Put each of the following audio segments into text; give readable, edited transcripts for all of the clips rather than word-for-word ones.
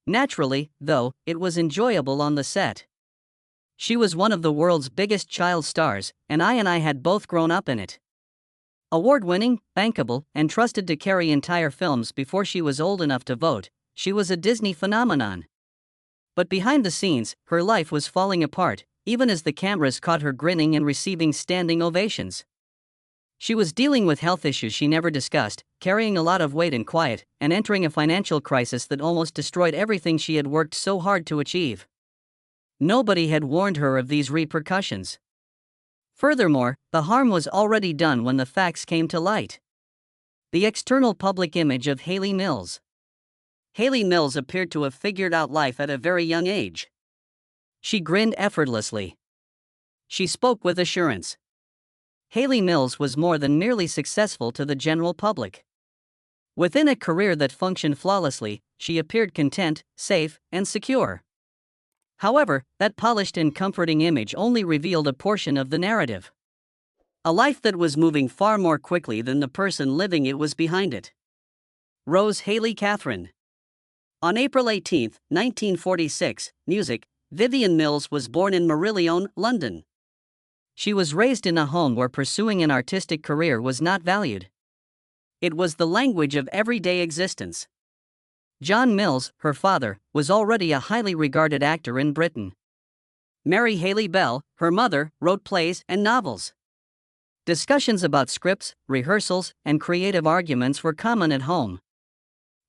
Naturally, though, it was enjoyable on the set. She was one of the world's biggest child stars, and I had both grown up in it. Award-winning, bankable, and trusted to carry entire films before she was old enough to vote, she was a Disney phenomenon. But behind the scenes, her life was falling apart, even as the cameras caught her grinning and receiving standing ovations. She was dealing with health issues she never discussed, carrying a lot of weight in quiet, and entering a financial crisis that almost destroyed everything she had worked so hard to achieve. Nobody had warned her of these repercussions. Furthermore, the harm was already done when the facts came to light. The external public image of Hayley Mills. Hayley Mills appeared to have figured out life at a very young age. She grinned effortlessly. She spoke with assurance. Hayley Mills was more than merely successful to the general public. Within a career that functioned flawlessly, she appeared content, safe, and secure. However, that polished and comforting image only revealed a portion of the narrative. A life that was moving far more quickly than the person living it was behind it. Rose Hayley Catherine. On April 18, 1946, music, Vivian Mills was born in Marylebone, London. She was raised in a home where pursuing an artistic career was not valued. It was the language of everyday existence. John Mills, her father, was already a highly regarded actor in Britain. Mary Hayley Bell, her mother, wrote plays and novels. Discussions about scripts, rehearsals, and creative arguments were common at home.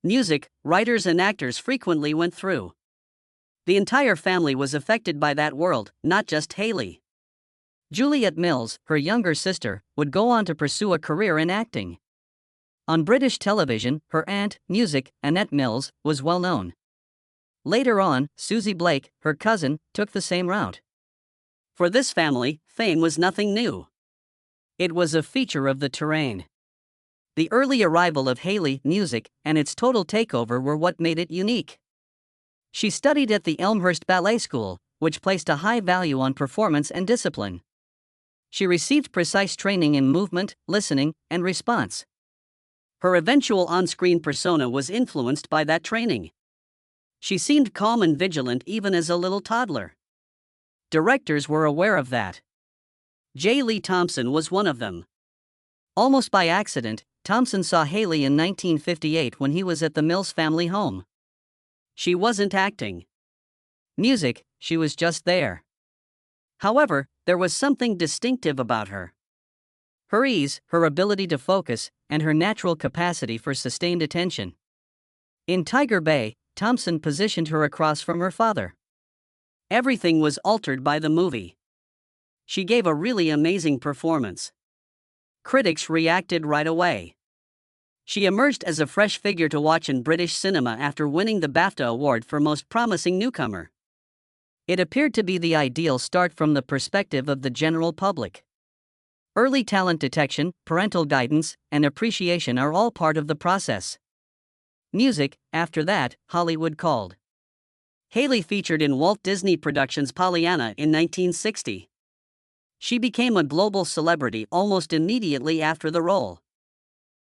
Music, writers and actors frequently went through. The entire family was affected by that world, not just Hayley. Juliet Mills, her younger sister, would go on to pursue a career in acting. On British television, her aunt, music, Annette Mills, was well known. Later on, Susie Blake, her cousin, took the same route. For this family, fame was nothing new. It was a feature of the terrain. The early arrival of Hayley, music, and its total takeover were what made it unique. She studied at the Elmhurst Ballet School, which placed a high value on performance and discipline. She received precise training in movement, listening, and response. Her eventual on-screen persona was influenced by that training. She seemed calm and vigilant even as a little toddler. Directors were aware of that. J. Lee Thompson was one of them. Almost by accident, Thompson saw Hayley in 1958 when he was at the Mills family home. She wasn't acting. Music, she was just there. However, there was something distinctive about her. Her ease, her ability to focus, and her natural capacity for sustained attention. In Tiger Bay, Thompson positioned her across from her father. Everything was altered by the movie. She gave a really amazing performance. Critics reacted right away. She emerged as a fresh figure to watch in British cinema after winning the BAFTA Award for Most Promising Newcomer. It appeared to be the ideal start from the perspective of the general public. Early talent detection, parental guidance, and appreciation are all part of the process. Music, after that, Hollywood called. Hayley featured in Walt Disney Productions' Pollyanna in 1960. She became a global celebrity almost immediately after the role.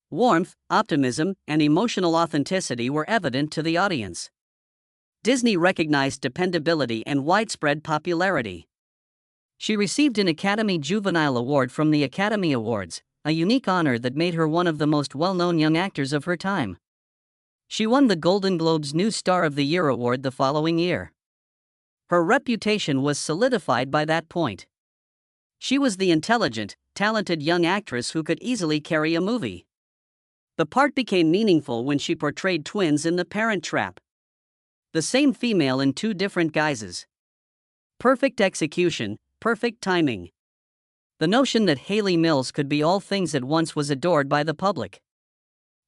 Warmth, optimism, and emotional authenticity were evident to the audience. Disney recognized dependability and widespread popularity. She received an Academy Juvenile Award from the Academy Awards, a unique honor that made her one of the most well-known young actors of her time. She won the Golden Globe's New Star of the Year award the following year. Her reputation was solidified by that point. She was the intelligent, talented young actress who could easily carry a movie. The part became meaningful when she portrayed twins in The Parent Trap. The same female in two different guises. Perfect execution, perfect timing. The notion that Hayley Mills could be all things at once was adored by the public.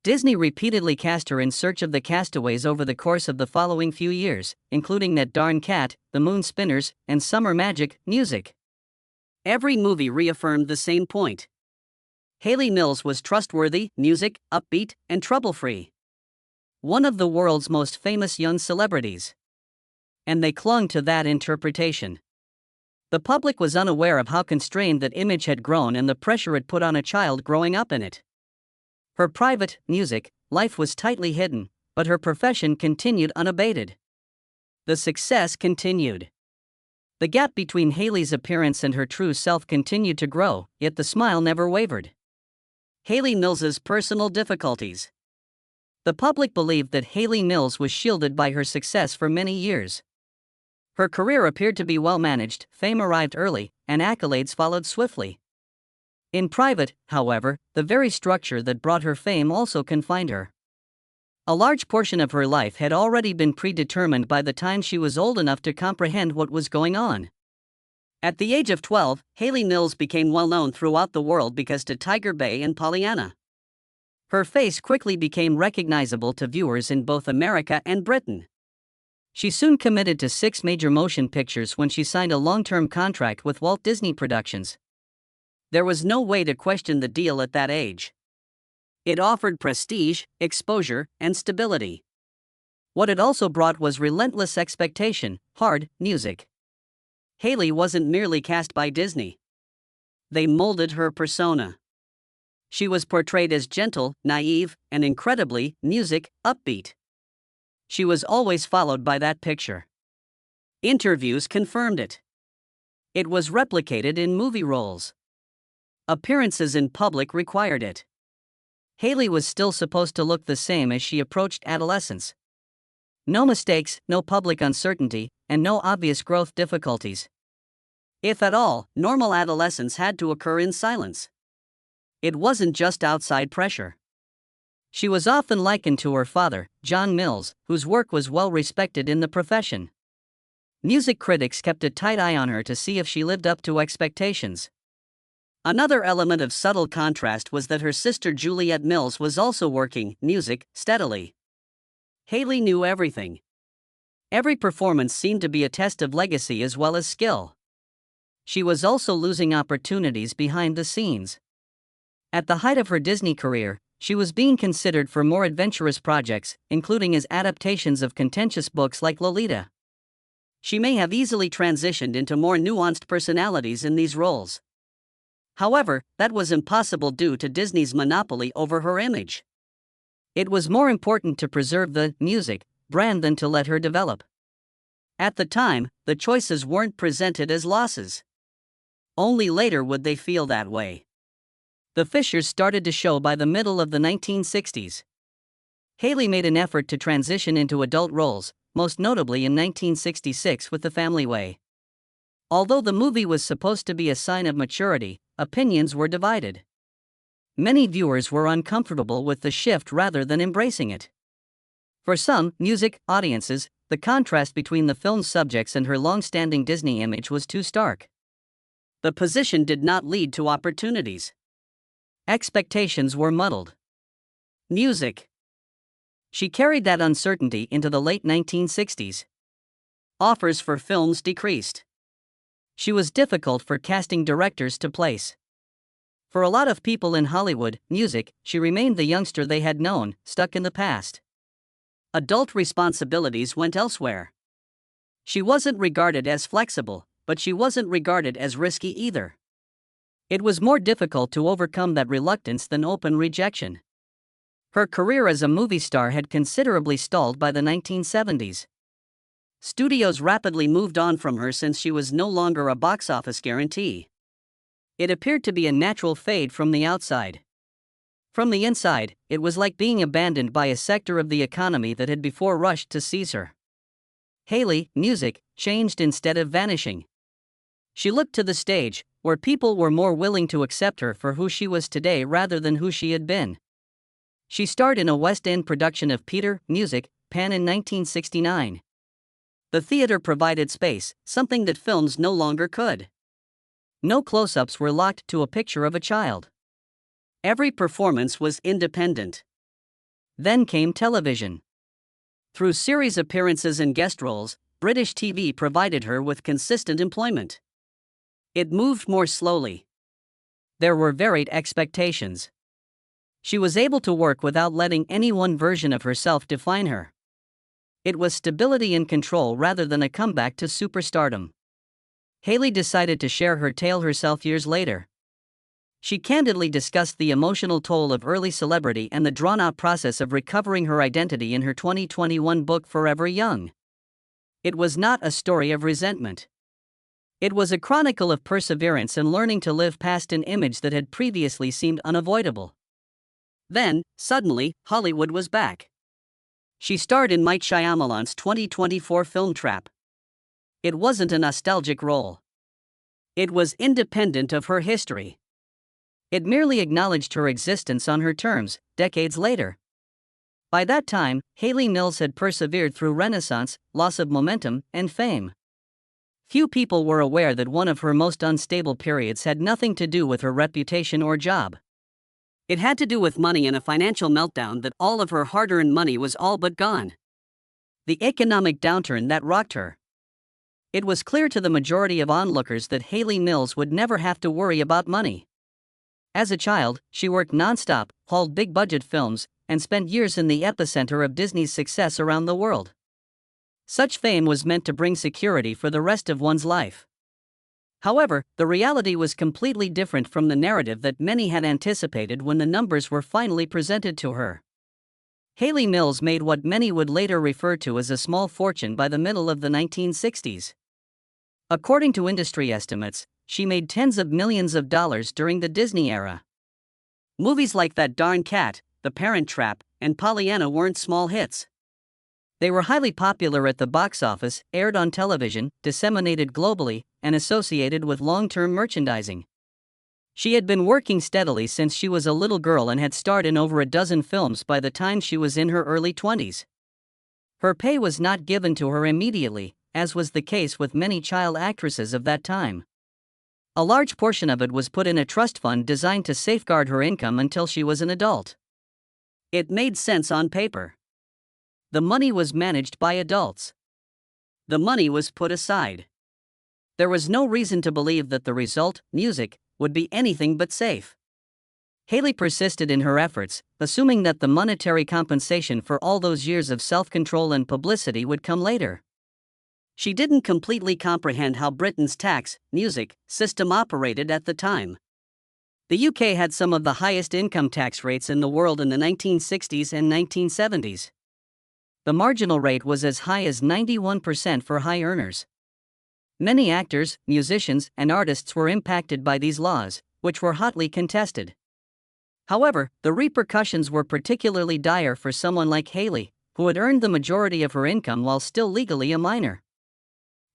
Disney repeatedly cast her in search of the castaways over the course of the following few years, including That Darn Cat, The Moon Spinners, and Summer Magic, music. Every movie reaffirmed the same point. Hayley Mills was trustworthy, music, upbeat, and trouble-free. One of the world's most famous young celebrities. And they clung to that interpretation. The public was unaware of how constrained that image had grown and the pressure it put on a child growing up in it. Her private, music, life was tightly hidden, but her profession continued unabated. The success continued. The gap between Hailey's appearance and her true self continued to grow, yet the smile never wavered. Hayley Mills's personal difficulties. The public believed that Hayley Mills was shielded by her success for many years. Her career appeared to be well managed, fame arrived early, and accolades followed swiftly. In private, however, the very structure that brought her fame also confined her. A large portion of her life had already been predetermined by the time she was old enough to comprehend what was going on. At the age of 12, Hayley Mills became well known throughout the world because to Tiger Bay and Pollyanna. Her face quickly became recognizable to viewers in both America and Britain. She soon committed to 6 major motion pictures when she signed a long-term contract with Walt Disney Productions. There was no way to question the deal at that age. It offered prestige, exposure, and stability. What it also brought was relentless expectation, hard music. Hayley wasn't merely cast by Disney. They molded her persona. She was portrayed as gentle, naive, and incredibly upbeat. She was always followed by that picture. Interviews confirmed it. It was replicated in movie roles. Appearances in public required it. Hayley was still supposed to look the same as she approached adolescence. No mistakes, no public uncertainty, and no obvious growth difficulties. If at all, normal adolescence had to occur in silence. It wasn't just outside pressure. She was often likened to her father, John Mills, whose work was well respected in the profession. Music critics kept a tight eye on her to see if she lived up to expectations. Another element of subtle contrast was that her sister Juliet Mills was also working music steadily. Hayley knew everything. Every performance seemed to be a test of legacy as well as skill. She was also losing opportunities behind the scenes. At the height of her Disney career, she was being considered for more adventurous projects, including as adaptations of contentious books like Lolita. She may have easily transitioned into more nuanced personalities in these roles. However, that was impossible due to Disney's monopoly over her image. It was more important to preserve the music brand than to let her develop. At the time, the choices weren't presented as losses. Only later would they feel that way. The fissures started to show by the middle of the 1960s. Hayley made an effort to transition into adult roles, most notably in 1966 with The Family Way. Although the movie was supposed to be a sign of maturity, opinions were divided. Many viewers were uncomfortable with the shift rather than embracing it. For some music audiences, the contrast between the film's subjects and her long-standing Disney image was too stark. The position did not lead to opportunities. Expectations were muddled. Music. She carried that uncertainty into the late 1960s. Offers for films decreased. She was difficult for casting directors to place. For a lot of people in Hollywood, music, she remained the youngster they had known, stuck in the past. Adult responsibilities went elsewhere. She wasn't regarded as flexible, but she wasn't regarded as risky either. It was more difficult to overcome that reluctance than open rejection. Her career as a movie star had considerably stalled by the 1970s. Studios rapidly moved on from her since she was no longer a box office guarantee. It appeared to be a natural fade from the outside. From the inside, it was like being abandoned by a sector of the economy that had before rushed to seize her. Hayley, music, changed instead of vanishing. She looked to the stage, where people were more willing to accept her for who she was today rather than who she had been. She starred in a West End production of Peter, Music, Pan in 1969. The theater provided space, something that films no longer could. No close-ups were locked to a picture of a child. Every performance was independent. Then came television. Through series appearances and guest roles, British TV provided her with consistent employment. It moved more slowly. There were varied expectations. She was able to work without letting any one version of herself define her. It was stability and control rather than a comeback to superstardom. Hayley decided to share her tale herself years later. She candidly discussed the emotional toll of early celebrity and the drawn-out process of recovering her identity in her 2021 book Forever Young. It was not a story of resentment. It was a chronicle of perseverance and learning to live past an image that had previously seemed unavoidable. Then, suddenly, Hollywood was back. She starred in Mike Shyamalan's 2024 film Trap. It wasn't a nostalgic role. It was independent of her history. It merely acknowledged her existence on her terms, decades later. By that time, Hayley Mills had persevered through renaissance, loss of momentum, and fame. Few people were aware that one of her most unstable periods had nothing to do with her reputation or job. It had to do with money and a financial meltdown that all of her hard-earned money was all but gone. The economic downturn that rocked her. It was clear to the majority of onlookers that Hayley Mills would never have to worry about money. As a child, she worked nonstop, hauled big-budget films, and spent years in the epicenter of Disney's success around the world. Such fame was meant to bring security for the rest of one's life. However, the reality was completely different from the narrative that many had anticipated when the numbers were finally presented to her. Hayley Mills made what many would later refer to as a small fortune by the middle of the 1960s. According to industry estimates, she made tens of millions of dollars during the Disney era. Movies like That Darn Cat, The Parent Trap, and Pollyanna weren't small hits. They were highly popular at the box office, aired on television, disseminated globally, and associated with long-term merchandising. She had been working steadily since she was a little girl and had starred in over a dozen films by the time she was in her early 20s. Her pay was not given to her immediately, as was the case with many child actresses of that time. A large portion of it was put in a trust fund designed to safeguard her income until she was an adult. It made sense on paper. The money was managed by adults. The money was put aside. There was no reason to believe that the result, music, would be anything but safe. Hayley persisted in her efforts, assuming that the monetary compensation for all those years of self-control and publicity would come later. She didn't completely comprehend how Britain's tax, music, system operated at the time. The UK had some of the highest income tax rates in the world in the 1960s and 1970s. The marginal rate was as high as 91% for high earners. Many actors, musicians, and artists were impacted by these laws, which were hotly contested. However, the repercussions were particularly dire for someone like Hayley, who had earned the majority of her income while still legally a minor.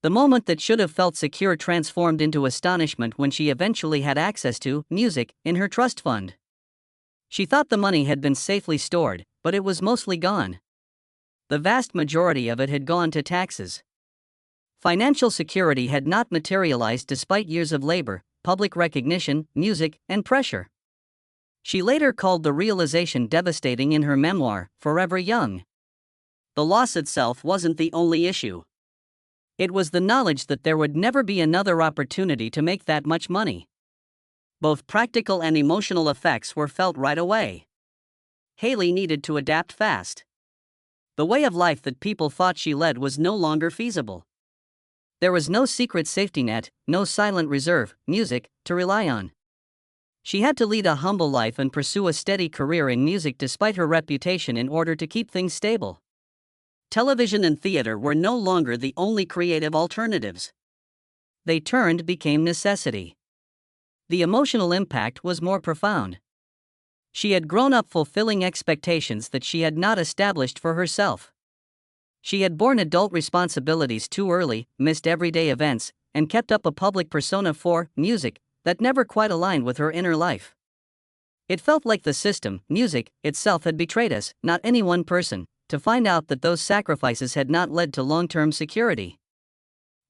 The moment that should have felt secure transformed into astonishment when she eventually had access to music in her trust fund. She thought the money had been safely stored, but it was mostly gone. The vast majority of it had gone to taxes. Financial security had not materialized despite years of labor, public recognition, music, and pressure. She later called the realization devastating in her memoir, Forever Young. The loss itself wasn't the only issue. It was the knowledge that there would never be another opportunity to make that much money. Both practical and emotional effects were felt right away. Hayley needed to adapt fast. The way of life that people thought she led was no longer feasible. There was no secret safety net, no silent reserve, music, to rely on. She had to lead a humble life and pursue a steady career in music despite her reputation in order to keep things stable. Television and theater were no longer the only creative alternatives. They became necessity. The emotional impact was more profound. She had grown up fulfilling expectations that she had not established for herself. She had borne adult responsibilities too early, missed everyday events, and kept up a public persona for music that never quite aligned with her inner life. It felt like the system, music, itself had betrayed us, not any one person, to find out that those sacrifices had not led to long-term security.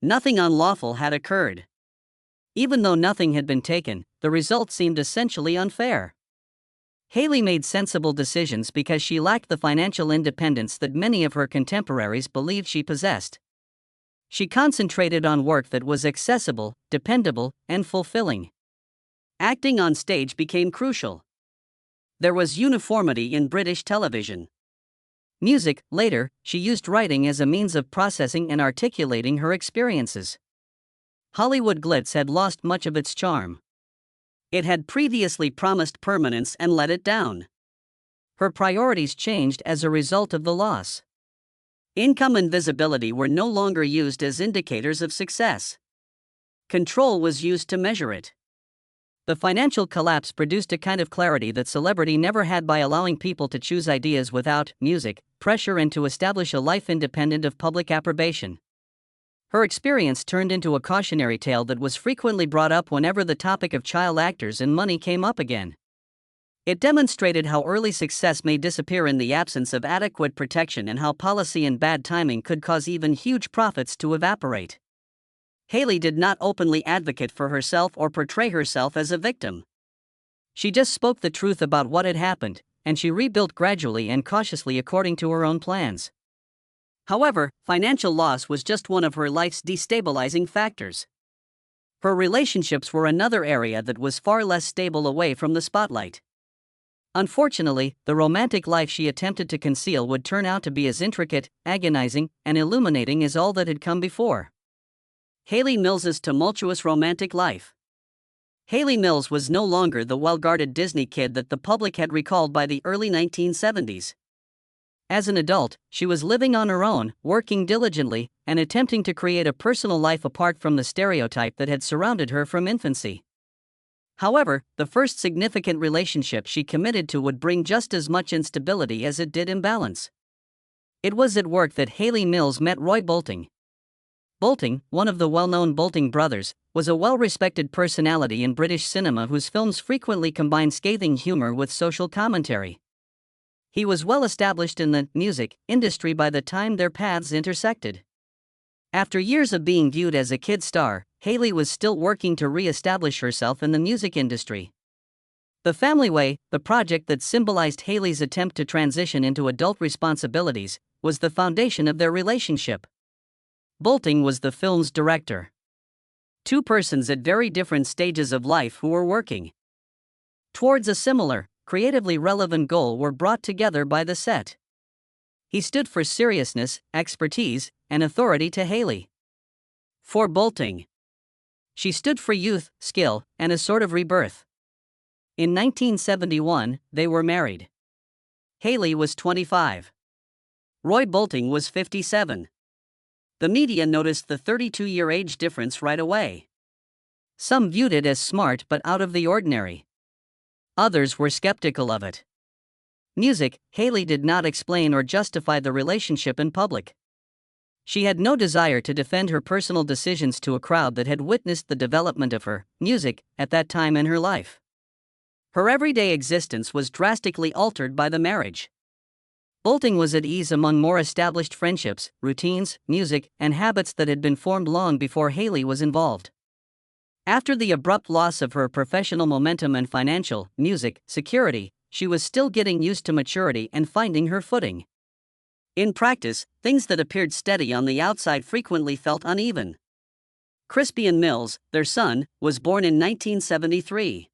Nothing unlawful had occurred. Even though nothing had been taken, the result seemed essentially unfair. Hayley made sensible decisions because she lacked the financial independence that many of her contemporaries believed she possessed. She concentrated on work that was accessible, dependable, and fulfilling. Acting on stage became crucial. There was uniformity in British television. Music, later, she used writing as a means of processing and articulating her experiences. Hollywood glitz had lost much of its charm. It had previously promised permanence and let it down. Her priorities changed as a result of the loss. Income and visibility were no longer used as indicators of success. Control was used to measure it. The financial collapse produced a kind of clarity that celebrity never had by allowing people to choose ideas without music, pressure, and to establish a life independent of public approbation. Her experience turned into a cautionary tale that was frequently brought up whenever the topic of child actors and money came up again. It demonstrated how early success may disappear in the absence of adequate protection and how policy and bad timing could cause even huge profits to evaporate. Hailey did not openly advocate for herself or portray herself as a victim. She just spoke the truth about what had happened, and she rebuilt gradually and cautiously according to her own plans. However, financial loss was just one of her life's destabilizing factors. Her relationships were another area that was far less stable away from the spotlight. Unfortunately, the romantic life she attempted to conceal would turn out to be as intricate, agonizing, and illuminating as all that had come before. Hayley Mills's tumultuous romantic life. Hayley Mills was no longer the well-guarded Disney kid that the public had recalled by the early 1970s. As an adult, she was living on her own, working diligently, and attempting to create a personal life apart from the stereotype that had surrounded her from infancy. However, the first significant relationship she committed to would bring just as much instability as it did imbalance. It was at work that Hayley Mills met Roy Bolting. Bolting, one of the well-known Bolting brothers, was a well-respected personality in British cinema whose films frequently combine scathing humor with social commentary. He was well established in the music industry by the time their paths intersected. After years of being viewed as a kid star, Hayley was still working to re-establish herself in the music industry. The Family Way, the project that symbolized Hayley's attempt to transition into adult responsibilities, was the foundation of their relationship. Bolting was the film's director. Two persons at very different stages of life who were working towards a similar, creatively relevant goal were brought together by the set. He stood for seriousness, expertise, and authority to Hayley. For Bolting, she stood for youth, skill, and a sort of rebirth. In 1971, they were married. Hayley was 25. Roy Bolting was 57. The media noticed the 32-year age difference right away. Some viewed it as smart but out of the ordinary. Others were skeptical of it. Music, Hayley did not explain or justify the relationship in public. She had no desire to defend her personal decisions to a crowd that had witnessed the development of her music at that time in her life. Her everyday existence was drastically altered by the marriage. Bolting was at ease among more established friendships, routines, music, and habits that had been formed long before Hayley was involved. After the abrupt loss of her professional momentum and financial, music, security, she was still getting used to maturity and finding her footing. In practice, things that appeared steady on the outside frequently felt uneven. Crispian Mills, their son, was born in 1973.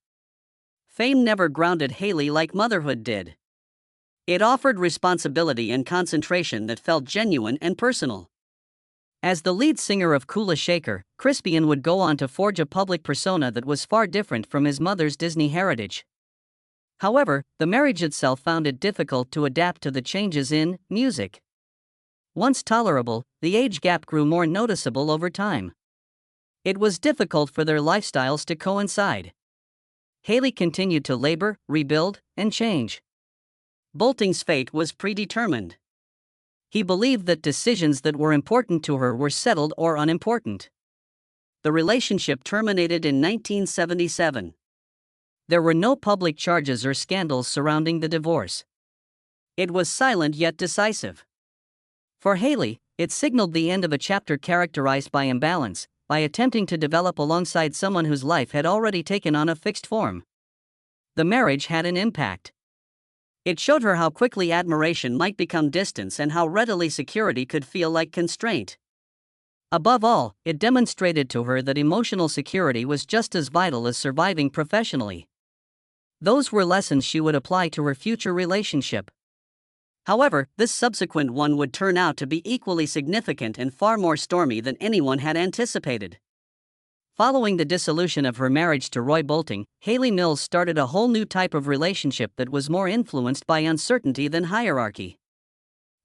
Fame never grounded Hayley like motherhood did. It offered responsibility and concentration that felt genuine and personal. As the lead singer of Kula Shaker, Crispian would go on to forge a public persona that was far different from his mother's Disney heritage. However, the marriage itself found it difficult to adapt to the changes in music. Once tolerable, the age gap grew more noticeable over time. It was difficult for their lifestyles to coincide. Hayley continued to labor, rebuild, and change. Bolting's fate was predetermined. He believed that decisions that were important to her were settled or unimportant. The relationship terminated in 1977. There were no public charges or scandals surrounding the divorce. It was silent yet decisive. For Hayley, it signaled the end of a chapter characterized by imbalance, by attempting to develop alongside someone whose life had already taken on a fixed form. The marriage had an impact. It showed her how quickly admiration might become distance and how readily security could feel like constraint. Above all, it demonstrated to her that emotional security was just as vital as surviving professionally. Those were lessons she would apply to her future relationship. However, this subsequent one would turn out to be equally significant and far more stormy than anyone had anticipated. Following the dissolution of her marriage to Roy Bolting, Hayley Mills started a whole new type of relationship that was more influenced by uncertainty than hierarchy.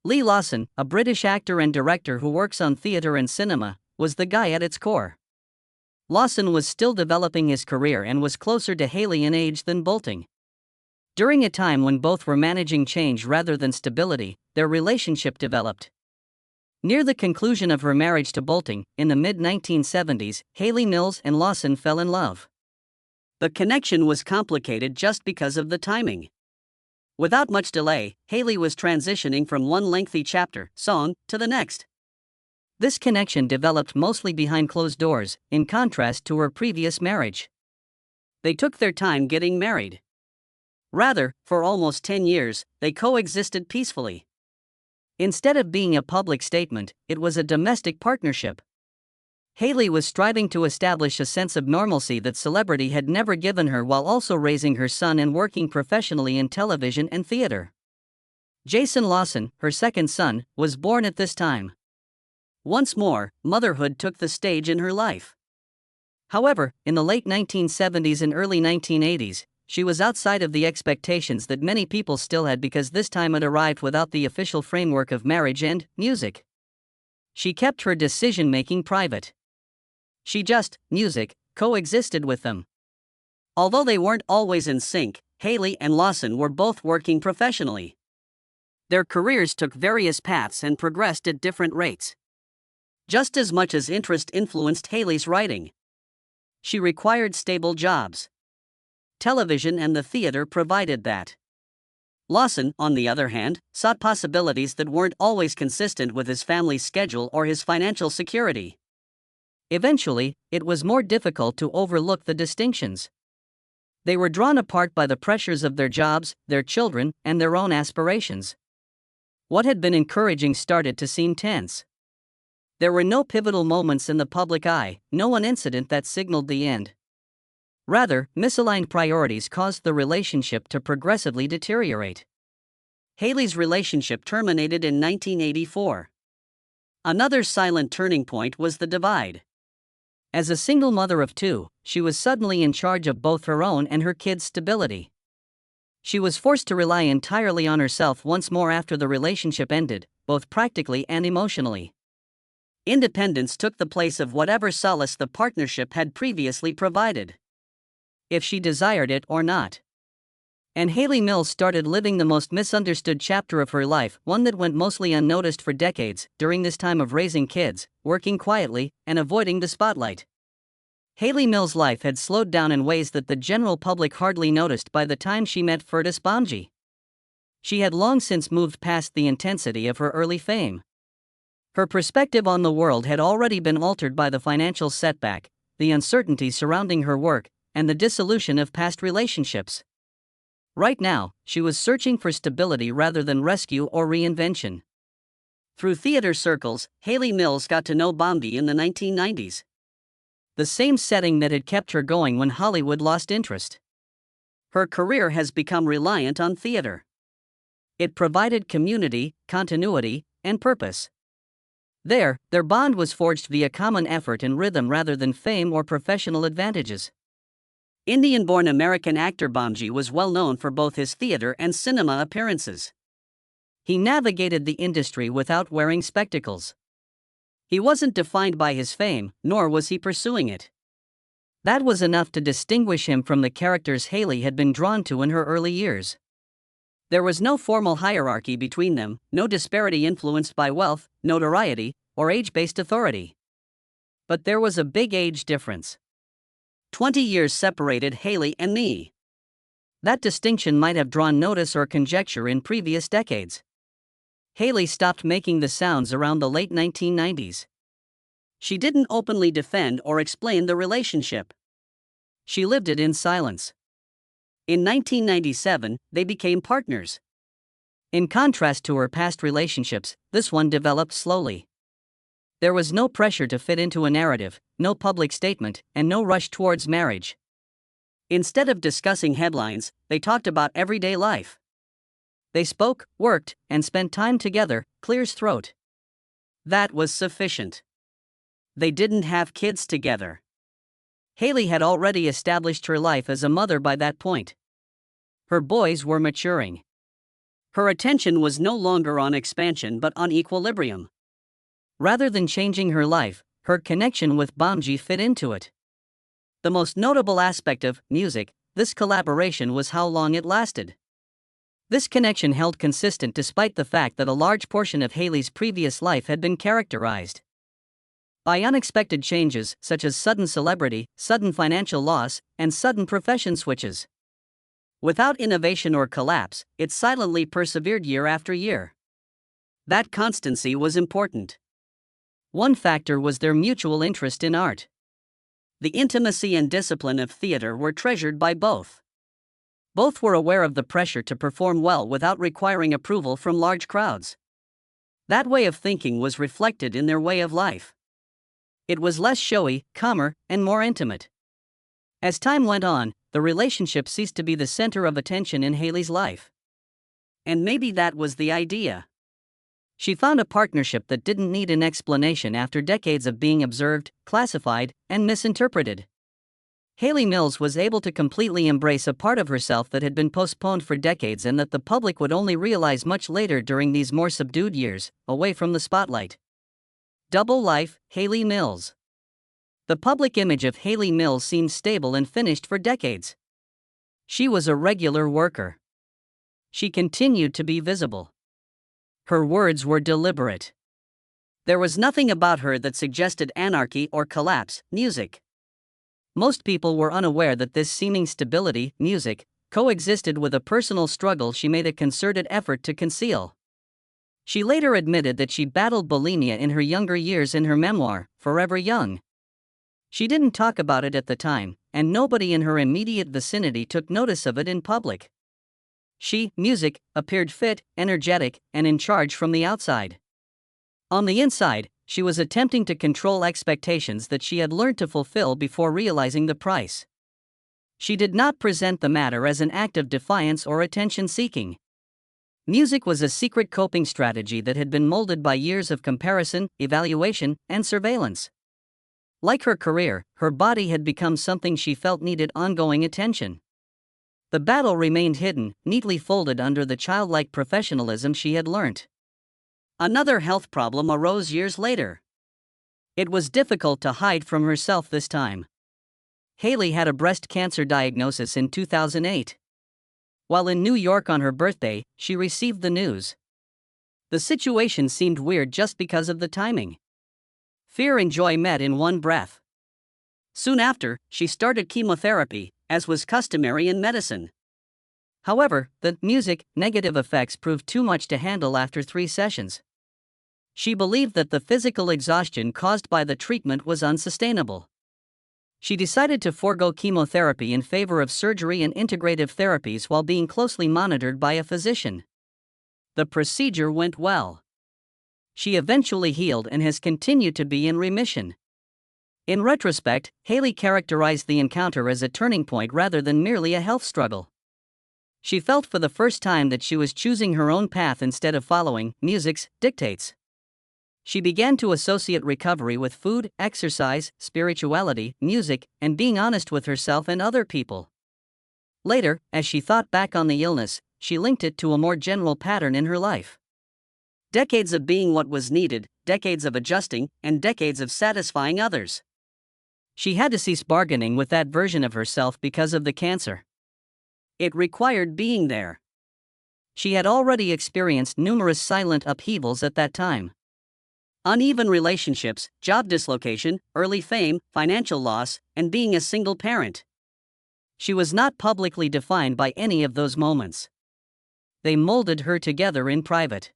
Lee Lawson, a British actor and director who works on theater and cinema, was the guy at its core. Lawson was still developing his career and was closer to Haley in age than Bolting. During a time when both were managing change rather than stability, their relationship developed. Near the conclusion of her marriage to Bolting, in the mid-1970s, Haley Mills and Lawson fell in love. The connection was complicated just because of the timing. Without much delay, Haley was transitioning from one lengthy chapter, song, to the next. This connection developed mostly behind closed doors, in contrast to her previous marriage. They took their time getting married. Rather, for almost 10 years, they coexisted peacefully. Instead of being a public statement, it was a domestic partnership. Haley was striving to establish a sense of normalcy that celebrity had never given her while also raising her son and working professionally in television and theater. Jason Lawson, her second son, was born at this time. Once more, motherhood took the stage in her life. However, in the late 1970s and early 1980s, she was outside of the expectations that many people still had because this time it arrived without the official framework of marriage and music. She kept her decision-making private. She just, music, coexisted with them. Although they weren't always in sync, Haley and Lawson were both working professionally. Their careers took various paths and progressed at different rates. Just as much as interest influenced Haley's writing. She required stable jobs. Television and the theater provided that. Lawson, on the other hand, sought possibilities that weren't always consistent with his family's schedule or his financial security. Eventually, it was more difficult to overlook the distinctions. They were drawn apart by the pressures of their jobs, their children, and their own aspirations. What had been encouraging started to seem tense. There were no pivotal moments in the public eye, no one incident that signaled the end. Rather, misaligned priorities caused the relationship to progressively deteriorate. Haley's relationship terminated in 1984. Another silent turning point was the divide. As a single mother of two, she was suddenly in charge of both her own and her kids' stability. She was forced to rely entirely on herself once more after the relationship ended, both practically and emotionally. Independence took the place of whatever solace the partnership had previously provided, if she desired it or not. And Haley Mills started living the most misunderstood chapter of her life, one that went mostly unnoticed for decades. During this time of raising kids, working quietly, and avoiding the spotlight, Haley Mills' life had slowed down in ways that the general public hardly noticed by the time she met Fergus Bomji. She had long since moved past the intensity of her early fame. Her perspective on the world had already been altered by the financial setback, the uncertainty surrounding her work, and the dissolution of past relationships. Right now, she was searching for stability rather than rescue or reinvention. Through theater circles, Haley Mills got to know Bombi in the 1990s. The same setting that had kept her going when Hollywood lost interest. Her career has become reliant on theater. It provided community, continuity, and purpose. There, their bond was forged via common effort and rhythm rather than fame or professional advantages. Indian-born American actor Bomji was well known for both his theater and cinema appearances. He navigated the industry without wearing spectacles. He wasn't defined by his fame, nor was he pursuing it. That was enough to distinguish him from the characters Haley had been drawn to in her early years. There was no formal hierarchy between them, no disparity influenced by wealth, notoriety, or age-based authority. But there was a big age difference. 20 years separated Haley and me. That distinction might have drawn notice or conjecture in previous decades. Haley stopped making the sounds around the late 1990s. She didn't openly defend or explain the relationship. She lived it in silence. In 1997, they became partners. In contrast to her past relationships, this one developed slowly. There was no pressure to fit into a narrative, no public statement, and no rush towards marriage. Instead of discussing headlines, they talked about everyday life. They spoke, worked, and spent time together, clears throat. That was sufficient. They didn't have kids together. Haley had already established her life as a mother by that point. Her boys were maturing. Her attention was no longer on expansion but on equilibrium. Rather than changing her life, her connection with Bamji fit into it. The most notable aspect of music, this collaboration, was how long it lasted. This connection held consistent despite the fact that a large portion of Haley's previous life had been characterized by unexpected changes such as sudden celebrity, sudden financial loss, and sudden profession switches. Without innovation or collapse, it silently persevered year after year. That constancy was important. One factor was their mutual interest in art. The intimacy and discipline of theater were treasured by both. Both were aware of the pressure to perform well without requiring approval from large crowds. That way of thinking was reflected in their way of life. It was less showy, calmer, and more intimate. As time went on, the relationship ceased to be the center of attention in Haley's life. And maybe that was the idea. She found a partnership that didn't need an explanation after decades of being observed, classified, and misinterpreted. Haley Mills was able to completely embrace a part of herself that had been postponed for decades and that the public would only realize much later during these more subdued years, away from the spotlight. Double life, Haley Mills. The public image of Haley Mills seemed stable and finished for decades. She was a regular worker. She continued to be visible. Her words were deliberate. There was nothing about her that suggested anarchy or collapse, music. Most people were unaware that this seeming stability, music, coexisted with a personal struggle she made a concerted effort to conceal. She later admitted that she battled bulimia in her younger years in her memoir, Forever Young. She didn't talk about it at the time, and nobody in her immediate vicinity took notice of it in public. She, music, appeared fit, energetic, and in charge from the outside. On the inside, she was attempting to control expectations that she had learned to fulfill before realizing the price. She did not present the matter as an act of defiance or attention-seeking. Music was a secret coping strategy that had been molded by years of comparison, evaluation, and surveillance. Like her career, her body had become something she felt needed ongoing attention. The battle remained hidden, neatly folded under the childlike professionalism she had learnt. Another health problem arose years later. It was difficult to hide from herself this time. Haley had a breast cancer diagnosis in 2008. While in New York on her birthday, she received the news. The situation seemed weird just because of the timing. Fear and joy met in one breath. Soon after, she started chemotherapy, as was customary in medicine. However, the music negative effects proved too much to handle after 3 sessions. She believed that the physical exhaustion caused by the treatment was unsustainable. She decided to forego chemotherapy in favor of surgery and integrative therapies while being closely monitored by a physician. The procedure went well. She eventually healed and has continued to be in remission. In retrospect, Haley characterized the encounter as a turning point rather than merely a health struggle. She felt for the first time that she was choosing her own path instead of following music's dictates. She began to associate recovery with food, exercise, spirituality, music, and being honest with herself and other people. Later, as she thought back on the illness, she linked it to a more general pattern in her life. Decades of being what was needed, decades of adjusting, and decades of satisfying others. She had to cease bargaining with that version of herself because of the cancer. It required being there. She had already experienced numerous silent upheavals at that time. Uneven relationships, job dislocation, early fame, financial loss, and being a single parent. She was not publicly defined by any of those moments. They molded her together in private.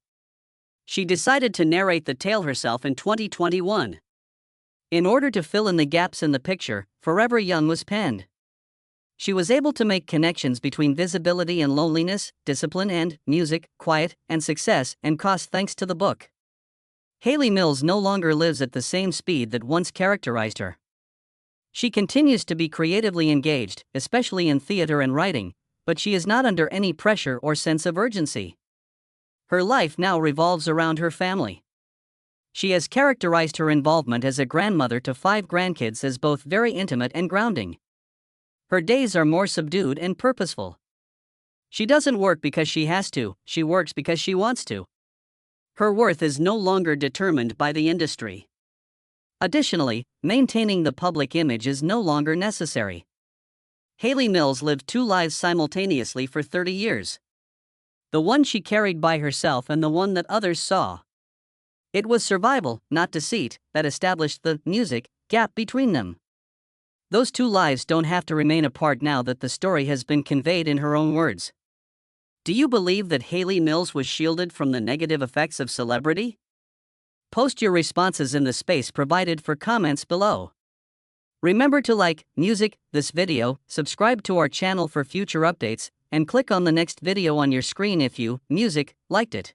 She decided to narrate the tale herself in 2021. In order to fill in the gaps in the picture, Forever Young was penned. She was able to make connections between visibility and loneliness, discipline and music, quiet and success and cost thanks to the book. Haley Mills no longer lives at the same speed that once characterized her. She continues to be creatively engaged, especially in theater and writing, but she is not under any pressure or sense of urgency. Her life now revolves around her family. She has characterized her involvement as a grandmother to 5 grandkids as both very intimate and grounding. Her days are more subdued and purposeful. She doesn't work because she has to, she works because she wants to. Her worth is no longer determined by the industry. Additionally, maintaining the public image is no longer necessary. Hayley Mills lived two lives simultaneously for 30 years. The one she carried by herself and the one that others saw. It was survival, not deceit, that established the music gap between them. Those two lives don't have to remain apart now that the story has been conveyed in her own words. Do you believe that Hayley Mills was shielded from the negative effects of celebrity? Post your responses in the space provided for comments below. Remember to like, this video, subscribe to our channel for future updates, and click on the next video on your screen if you, liked it.